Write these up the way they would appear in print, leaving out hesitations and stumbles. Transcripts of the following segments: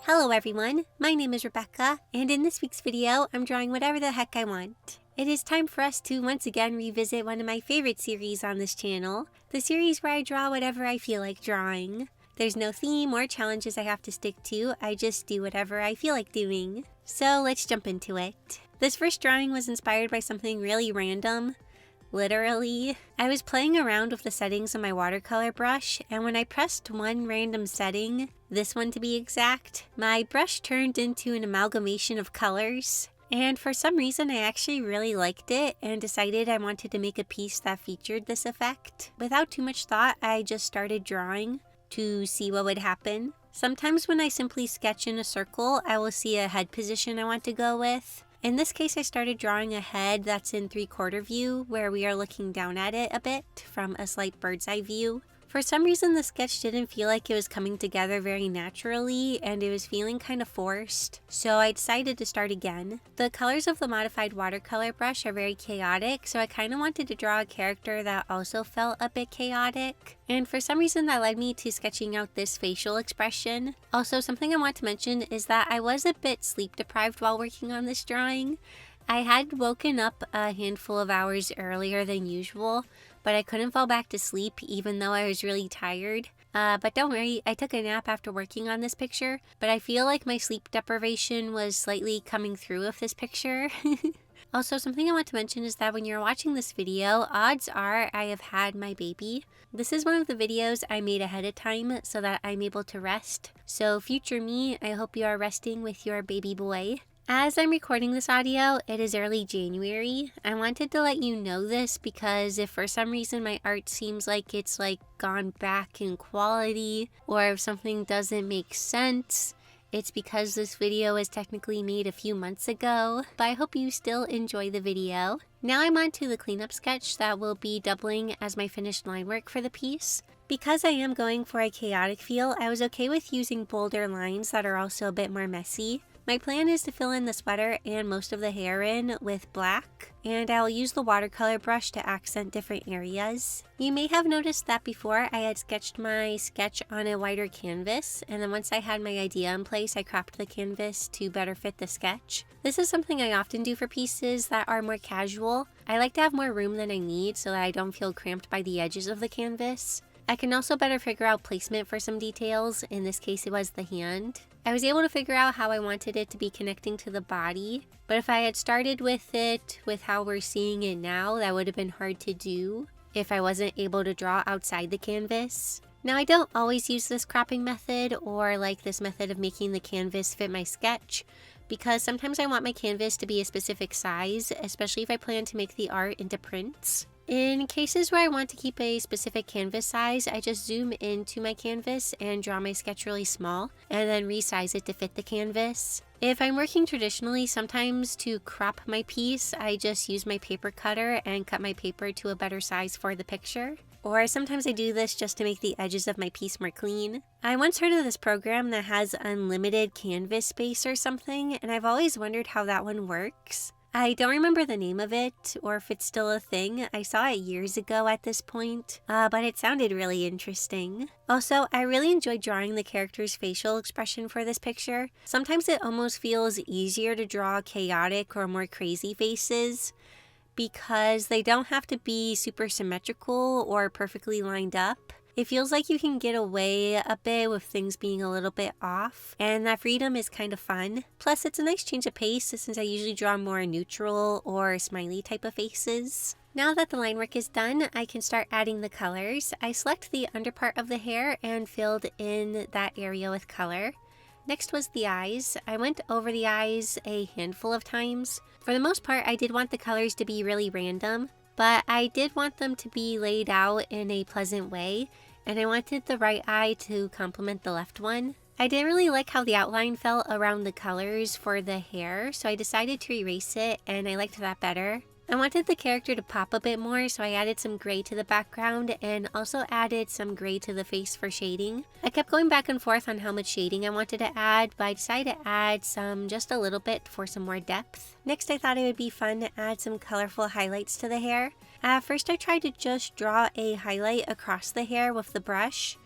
Hello everyone, my name is Rebecca, and in this week's video, I'm drawing whatever the heck I want. It is time for us to once again revisit one of my favorite series on this channel, the series where I draw whatever I feel like drawing. There's no theme or challenges I have to stick to, I just do whatever I feel like doing. So let's jump into it. This first drawing was inspired by something really random. Literally, I was playing around with the settings on my watercolor brush, and when I pressed one random setting, this one to be exact, my brush turned into an amalgamation of colors. And for some reason I actually really liked it and decided I wanted to make a piece that featured this effect. Without too much thought, I just started drawing to see what would happen. Sometimes when I simply sketch in a circle, I will see a head position I want to go with. In this case, I started drawing a head that's in 3/4 view, where we are looking down at it a bit from a slight bird's eye view. For some reason, the sketch didn't feel like it was coming together very naturally, and it was feeling kind of forced, so I decided to start again. The colors of the modified watercolor brush are very chaotic, so I kind of wanted to draw a character that also felt a bit chaotic. And for some reason that led me to sketching out this facial expression. Also, something I want to mention is that I was a bit sleep deprived while working on this drawing. I had woken up a handful of hours earlier than usual, but I couldn't fall back to sleep even though I was really tired. But don't worry, I took a nap after working on this picture, but I feel like my sleep deprivation was slightly coming through with this picture. Also, something I want to mention is that when you're watching this video, odds are I have had my baby. This is one of the videos I made ahead of time so that I'm able to rest. So future me, I hope you are resting with your baby boy. As I'm recording this audio, it is early January. I wanted to let you know this because if for some reason my art seems like it's gone back in quality, or if something doesn't make sense, it's because this video was technically made a few months ago, but I hope you still enjoy the video. Now I'm on to the cleanup sketch that will be doubling as my finished line work for the piece. Because I am going for a chaotic feel, I was okay with using bolder lines that are also a bit more messy. My plan is to fill in the sweater and most of the hair in with black, and I'll use the watercolor brush to accent different areas. You may have noticed that before I had sketched my sketch on a wider canvas, and then once I had my idea in place, I cropped the canvas to better fit the sketch. This is something I often do for pieces that are more casual. I like to have more room than I need so that I don't feel cramped by the edges of the canvas. I can also better figure out placement for some details. In this case, it was the hand. I was able to figure out how I wanted it to be connecting to the body, but if I had started with it with how we're seeing it now, that would have been hard to do if I wasn't able to draw outside the canvas. Now, I don't always use this cropping method or this method of making the canvas fit my sketch, because sometimes I want my canvas to be a specific size, especially if I plan to make the art into prints. In cases where I want to keep a specific canvas size, I just zoom into my canvas and draw my sketch really small, and then resize it to fit the canvas. If I'm working traditionally, sometimes to crop my piece, I just use my paper cutter and cut my paper to a better size for the picture. Or sometimes I do this just to make the edges of my piece more clean. I once heard of this program that has unlimited canvas space or something, and I've always wondered how that one works. I don't remember the name of it, or if it's still a thing. I saw it years ago at this point, but it sounded really interesting. Also, I really enjoyed drawing the character's facial expression for this picture. Sometimes it almost feels easier to draw chaotic or more crazy faces, because they don't have to be super symmetrical or perfectly lined up. It feels like you can get away a bit with things being a little bit off, and that freedom is kind of fun. Plus, it's a nice change of pace since I usually draw more neutral or smiley type of faces. Now that the line work is done, I can start adding the colors. I select the under part of the hair and filled in that area with color. Next was the eyes. I went over the eyes a handful of times. For the most part, I did want the colors to be really random, but I did want them to be laid out in a pleasant way, and I wanted the right eye to complement the left one. I didn't really like how the outline felt around the colors for the hair, so I decided to erase it, and I liked that better. I wanted the character to pop a bit more, so I added some gray to the background and also added some gray to the face for shading. I kept going back and forth on how much shading I wanted to add, but I decided to add just a little bit for some more depth. Next, I thought it would be fun to add some colorful highlights to the hair. At first, I tried to just draw a highlight across the hair with the brush,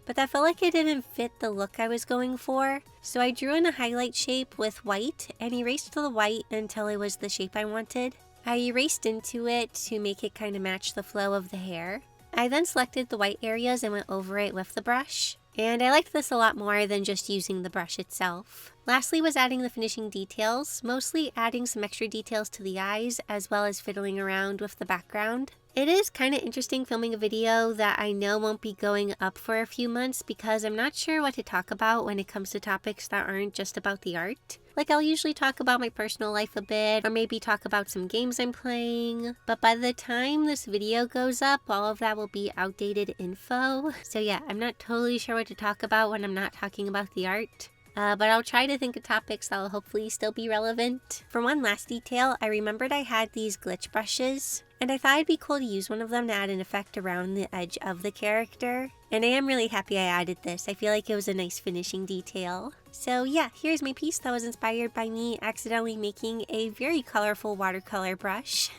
but that felt like it didn't fit the look I was going for. So I drew in a highlight shape with white and erased the white until it was the shape I wanted. I erased into it to make it kind of match the flow of the hair. I then selected the white areas and went over it with the brush. And I liked this a lot more than just using the brush itself. Lastly was adding the finishing details, mostly adding some extra details to the eyes as well as fiddling around with the background. It is kind of interesting filming a video that I know won't be going up for a few months because I'm not sure what to talk about when it comes to topics that aren't just about the art. Like, I'll usually talk about my personal life a bit, or maybe talk about some games I'm playing, but by the time this video goes up, all of that will be outdated info. So yeah, I'm not totally sure what to talk about when I'm not talking about the art. But I'll try to think of topics that will hopefully still be relevant. For one last detail, I remembered I had these glitch brushes, and I thought it'd be cool to use one of them to add an effect around the edge of the character. And I am really happy I added this. I feel like it was a nice finishing detail. So yeah, here's my piece that was inspired by me accidentally making a very colorful watercolor brush.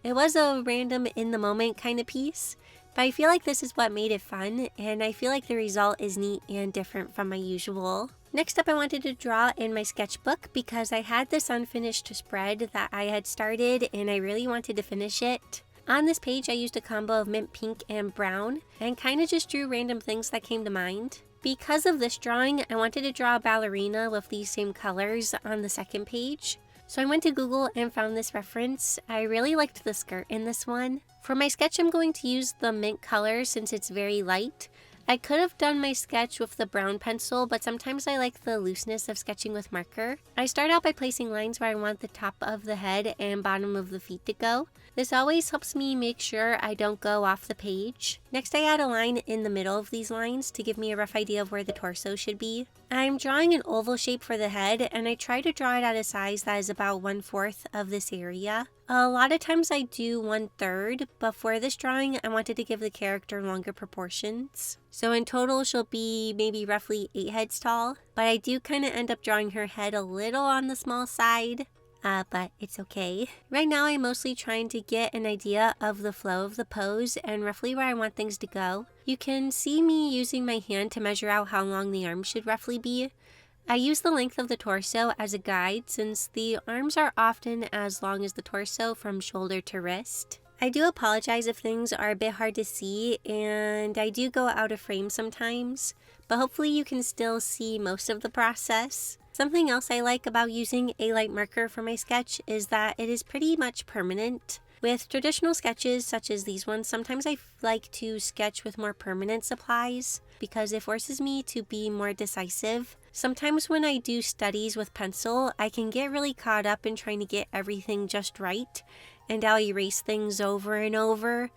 It was a random in the moment kind of piece, but I feel like this is what made it fun, and I feel like the result is neat and different from my usual. Next up, I wanted to draw in my sketchbook because I had this unfinished spread that I had started and I really wanted to finish it. On this page, I used a combo of mint pink and brown and kind of just drew random things that came to mind. Because of this drawing, I wanted to draw a ballerina with these same colors on the second page. So I went to Google and found this reference. I really liked the skirt in this one. For my sketch, I'm going to use the mint color since it's very light. I could have done my sketch with the brown pencil, but sometimes I like the looseness of sketching with marker. I start out by placing lines where I want the top of the head and bottom of the feet to go. This always helps me make sure I don't go off the page. Next, I add a line in the middle of these lines to give me a rough idea of where the torso should be. I'm drawing an oval shape for the head, and I try to draw it at a size that is about 1/4 of this area. A lot of times I do 1/3, but for this drawing, I wanted to give the character longer proportions. So in total, she'll be maybe roughly 8 heads tall, but I do kind of end up drawing her head a little on the small side. But it's okay. Right now, I'm mostly trying to get an idea of the flow of the pose and roughly where I want things to go. You can see me using my hand to measure out how long the arms should roughly be. I use the length of the torso as a guide since the arms are often as long as the torso from shoulder to wrist. I do apologize if things are a bit hard to see and I do go out of frame sometimes, but hopefully you can still see most of the process. Something else I like about using a light marker for my sketch is that it is pretty much permanent. With traditional sketches such as these ones, sometimes I like to sketch with more permanent supplies because it forces me to be more decisive. Sometimes when I do studies with pencil, I can get really caught up in trying to get everything just right, and I'll erase things over and over.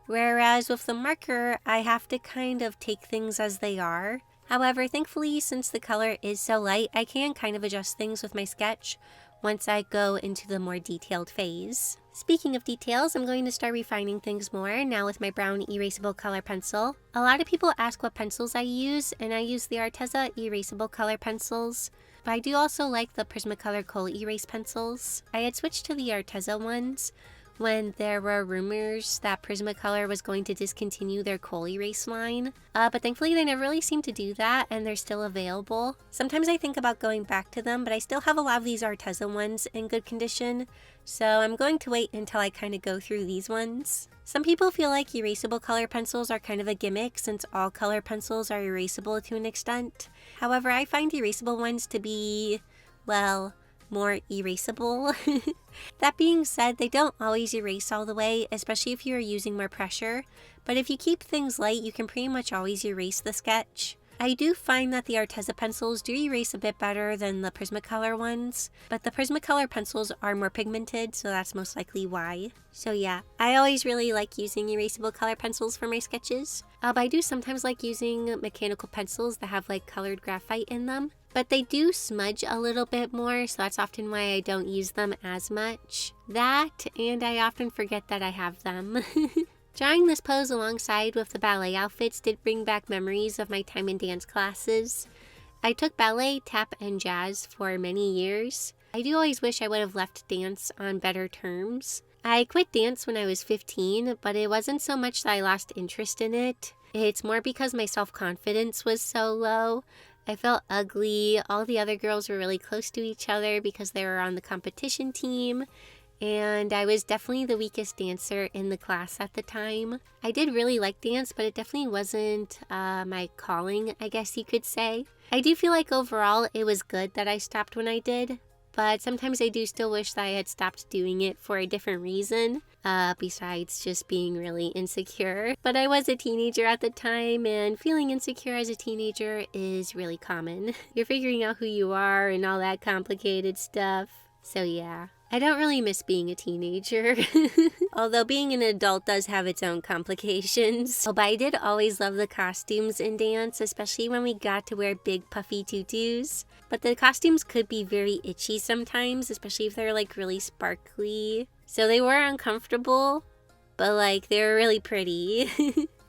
Whereas with the marker, I have to kind of take things as they are. However, thankfully, since the color is so light, I can kind of adjust things with my sketch once I go into the more detailed phase. Speaking of details, I'm going to start refining things more now with my brown erasable color pencil. A lot of people ask what pencils I use, and I use the Arteza erasable color pencils, but I do also like the Prismacolor Kohl erase pencils. I had switched to the Arteza ones when there were rumors that Prismacolor was going to discontinue their Kohl erase line, but thankfully they never really seem to do that and they're still available. Sometimes I think about going back to them, but I still have a lot of these Arteza ones in good condition, so I'm going to wait until I kind of go through these ones. Some people feel like erasable color pencils are kind of a gimmick since all color pencils are erasable to an extent. However, I find erasable ones to be, well, more erasable. That being said, they don't always erase all the way, especially if you are using more pressure, but if you keep things light, you can pretty much always erase the sketch. I do find that the Arteza pencils do erase a bit better than the Prismacolor ones, but the Prismacolor pencils are more pigmented, so that's most likely why. So yeah, I always really like using erasable color pencils for my sketches, but I do sometimes like using mechanical pencils that have like colored graphite in them. But they do smudge a little bit more, so that's often why I don't use them as much. That, and I often forget that I have them. Drawing this pose alongside with the ballet outfits did bring back memories of my time in dance classes. I took ballet, tap, and jazz for many years. I do always wish I would have left dance on better terms. I quit dance when I was 15, but it wasn't so much that I lost interest in it. It's more because my self-confidence was so low. I felt ugly. All the other girls were really close to each other because they were on the competition team. And I was definitely the weakest dancer in the class at the time. I did really like dance, but it definitely wasn't my calling, I guess you could say. I do feel like overall it was good that I stopped when I did, but sometimes I do still wish that I had stopped doing it for a different reason, besides just being really insecure. But I was a teenager at the time, and feeling insecure as a teenager is really common. You're figuring out who you are and all that complicated stuff. So yeah. I don't really miss being a teenager, although being an adult does have its own complications. Oh, but I did always love the costumes in dance, especially when we got to wear big puffy tutus. But the costumes could be very itchy sometimes, especially if they're like really sparkly. So they were uncomfortable, but like they were really pretty.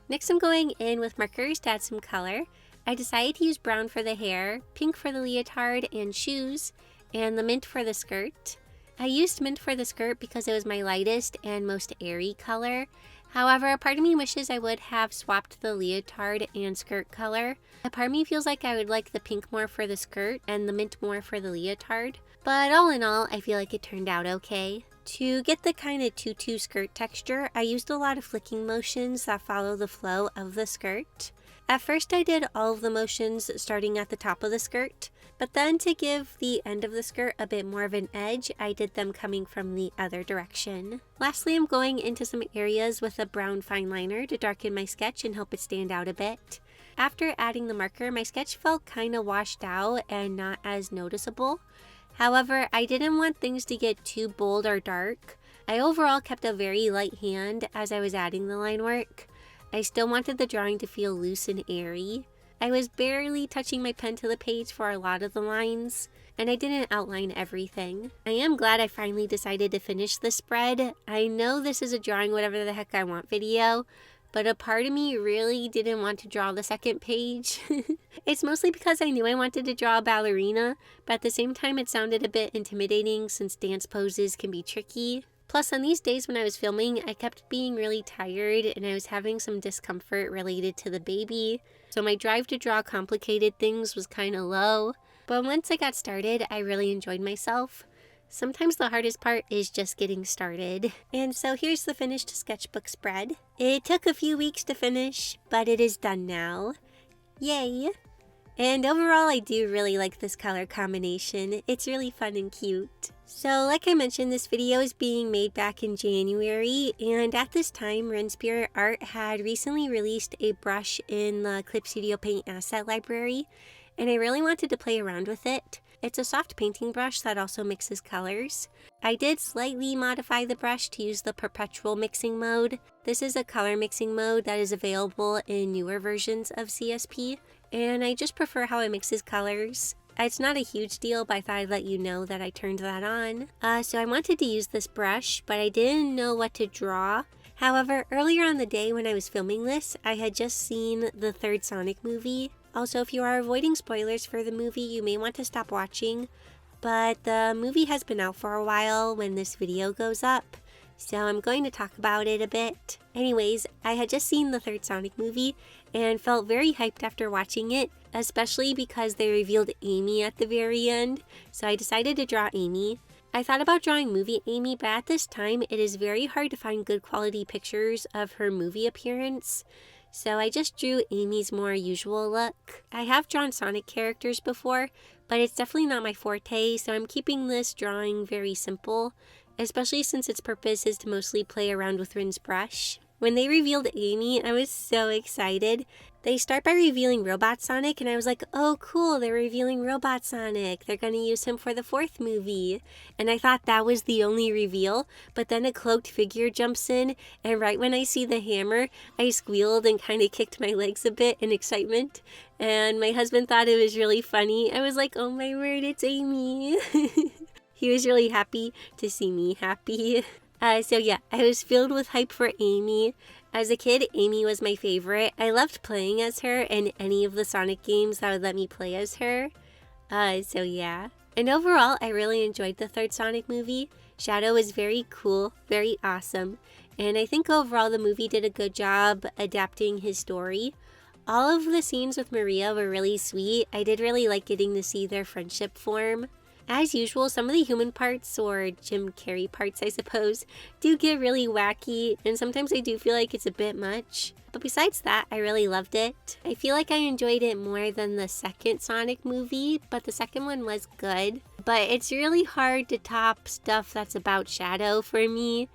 Next I'm going in with markers to add some color. I decided to use brown for the hair, pink for the leotard and shoes, and the mint for the skirt. I used mint for the skirt because it was my lightest and most airy color. However, a part of me wishes I would have swapped the leotard and skirt color. A part of me feels like I would like the pink more for the skirt and the mint more for the leotard. But all in all, I feel like it turned out okay. To get the kind of tutu skirt texture, I used a lot of flicking motions that follow the flow of the skirt. At first I did all of the motions starting at the top of the skirt, but then to give the end of the skirt a bit more of an edge, I did them coming from the other direction. Lastly, I'm going into some areas with a brown fine liner to darken my sketch and help it stand out a bit. After adding the marker, my sketch felt kinda washed out and not as noticeable. However, I didn't want things to get too bold or dark. I overall kept a very light hand as I was adding the line work. I still wanted the drawing to feel loose and airy. I was barely touching my pen to the page for a lot of the lines, and I didn't outline everything. I am glad I finally decided to finish the spread. I know this is a drawing whatever the heck I want video, but a part of me really didn't want to draw the second page. It's mostly because I knew I wanted to draw a ballerina, but at the same time it sounded a bit intimidating since dance poses can be tricky. Plus, on these days when I was filming, I kept being really tired and I was having some discomfort related to the baby, so my drive to draw complicated things was kinda low. But once I got started, I really enjoyed myself. Sometimes the hardest part is just getting started. And so here's the finished sketchbook spread. It took a few weeks to finish, but it is done now. Yay! And overall, I do really like this color combination. It's really fun and cute. So like I mentioned, this video is being made back in January, and at this time, Ren Spirit Art had recently released a brush in the Clip Studio Paint asset library, and I really wanted to play around with it. It's a soft painting brush that also mixes colors. I did slightly modify the brush to use the perpetual mixing mode. This is a color mixing mode that is available in newer versions of CSP, and I just prefer how it mixes colors. It's not a huge deal, but I thought I'd let you know that I turned that on. So I wanted to use this brush, but I didn't know what to draw. However, earlier on the day when I was filming this, I had just seen the third Sonic movie. Also, if you are avoiding spoilers for the movie, you may want to stop watching. But the movie has been out for a while when this video goes up, so I'm going to talk about it a bit. Anyways, I had just seen the third Sonic movie and felt very hyped after watching it, especially because they revealed Amy at the very end, so I decided to draw Amy. I thought about drawing movie Amy, but at this time it is very hard to find good quality pictures of her movie appearance, so I just drew Amy's more usual look. I have drawn Sonic characters before, but it's definitely not my forte, so I'm keeping this drawing very simple, especially since its purpose is to mostly play around with Rin's brush. When they revealed Amy, I was so excited. They start by revealing Robot Sonic, and I was like, oh cool, they're revealing Robot Sonic. They're gonna use him for the fourth movie. And I thought that was the only reveal, but then a cloaked figure jumps in, and right when I see the hammer, I squealed and kind of kicked my legs a bit in excitement. And my husband thought it was really funny. I was like, oh my word, it's Amy. He was really happy to see me happy. So yeah, I was filled with hype for Amy. As a kid, Amy was my favorite. I loved playing as her in any of the Sonic games that would let me play as her. So yeah. And overall, I really enjoyed the third Sonic movie. Shadow was very cool, very awesome. and I think overall the movie did a good job adapting his story. All of the scenes with Maria were really sweet. I did really like getting to see their friendship form. As usual, some of the human parts, or Jim Carrey parts I suppose, do get really wacky, and sometimes I do feel like it's a bit much. But besides that, I really loved it. I feel like I enjoyed it more than the second Sonic movie, but the second one was good. But it's really hard to top stuff that's about Shadow for me,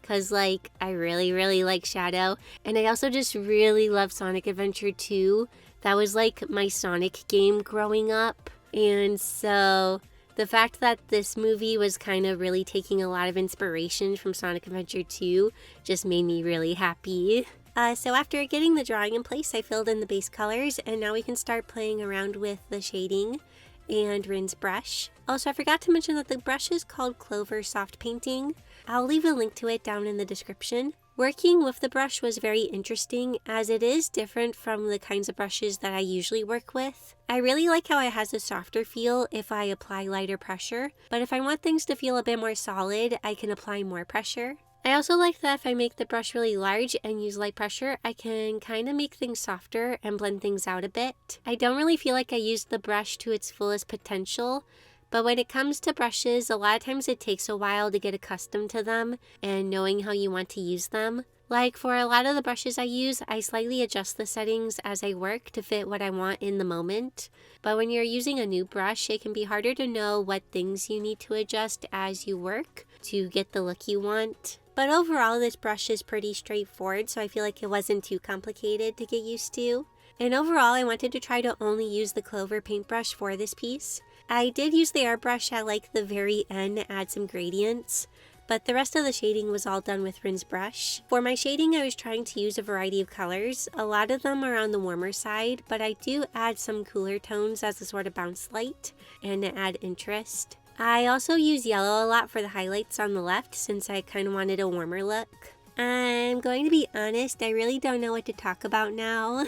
because like I really like Shadow, and I also just really love Sonic Adventure 2. That was like my Sonic game growing up, and so the fact that this movie was kind of really taking a lot of inspiration from Sonic Adventure 2 just made me really happy. So after getting the drawing in place, I filled in the base colors, and now we can start playing around with the shading and Rin's brush. Also, I forgot to mention that the brush is called Clover Soft Painting. I'll leave a link to it down in the description. Working with the brush was very interesting, as it is different from the kinds of brushes that I usually work with. I really like how it has a softer feel if I apply lighter pressure, but if I want things to feel a bit more solid, I can apply more pressure. I also like that if I make the brush really large and use light pressure, I can kind of make things softer and blend things out a bit. I don't really feel like I used the brush to its fullest potential, but when it comes to brushes, a lot of times it takes a while to get accustomed to them and knowing how you want to use them. Like for a lot of the brushes I use, I slightly adjust the settings as I work to fit what I want in the moment. But when you're using a new brush, it can be harder to know what things you need to adjust as you work to get the look you want. But overall, this brush is pretty straightforward, so I feel like it wasn't too complicated to get used to. And overall, I wanted to try to only use the Clover paintbrush for this piece. I did use the airbrush at like the very end to add some gradients, but the rest of the shading was all done with Rin's brush. For my shading, I was trying to use a variety of colors. A lot of them are on the warmer side, but I do add some cooler tones as a sort of bounce light and to add interest. I also use yellow a lot for the highlights on the left since I kind of wanted a warmer look. I'm going to be honest, I really don't know what to talk about now.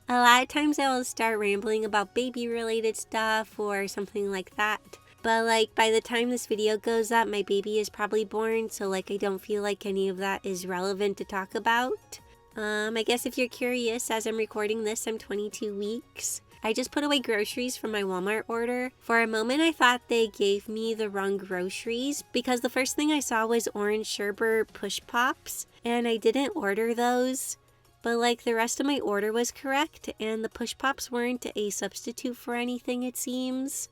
A lot of times I will start rambling about baby related stuff or something like that. But like by the time this video goes up, my baby is probably born, so like I don't feel like any of that is relevant to talk about. I guess if you're curious, as I'm recording this, I'm 22 weeks. I just put away groceries from my Walmart order. For a moment I thought they gave me the wrong groceries because the first thing I saw was orange sherbet push pops and I didn't order those. But like the rest of my order was correct and the push pops weren't a substitute for anything, it seems.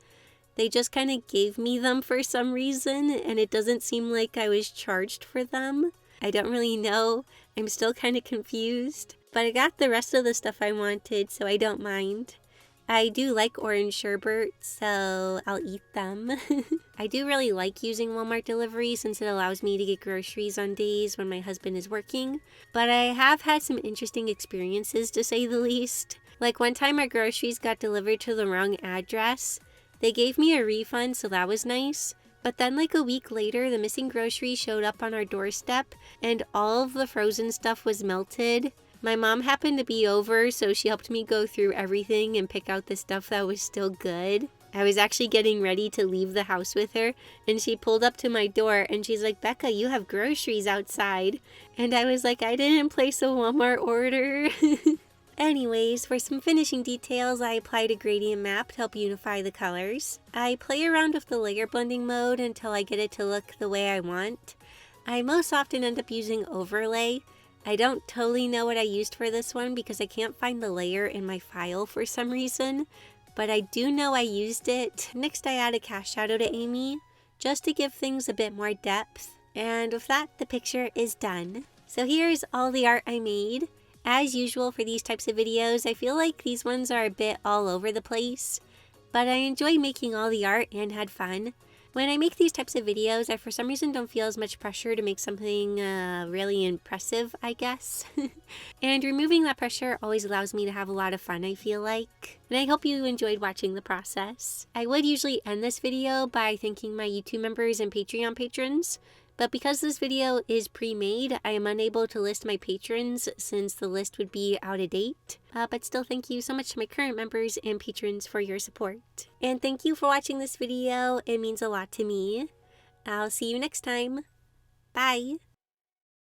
They just kind of gave me them for some reason and it doesn't seem like I was charged for them. I don't really know. I'm still kind of confused. But I got the rest of the stuff I wanted, so I don't mind. I do like orange sherbet, so I'll eat them. I do really like using Walmart delivery since it allows me to get groceries on days when my husband is working. But I have had some interesting experiences, to say the least. Like one time our groceries got delivered to the wrong address. They gave me a refund, so that was nice. But then like a week later, the missing groceries showed up on our doorstep and all of the frozen stuff was melted. My mom happened to be over, so she helped me go through everything and pick out the stuff that was still good. I was actually getting ready to leave the house with her, and she pulled up to my door, and she's like, "Becca, you have groceries outside." And I was like, "I didn't place a Walmart order." Anyways, for some finishing details, I applied a gradient map to help unify the colors. I play around with the layer blending mode until I get it to look the way I want. I most often end up using overlay. I don't totally know what I used for this one because I can't find the layer in my file for some reason, but I do know I used it. Next I add a cast shadow to Amy, just to give things a bit more depth, and with that the picture is done. So here's all the art I made. As usual for these types of videos, I feel like these ones are a bit all over the place, but I enjoy making all the art and had fun. When I make these types of videos, I for some reason don't feel as much pressure to make something really impressive, I guess. And removing that pressure always allows me to have a lot of fun, I feel like. And I hope you enjoyed watching the process. I would usually end this video by thanking my YouTube members and Patreon patrons, but because this video is pre-made, I am unable to list my patrons since the list would be out of date. But still, thank you so much to my current members and patrons for your support. And thank you for watching this video. It means a lot to me. I'll see you next time. Bye!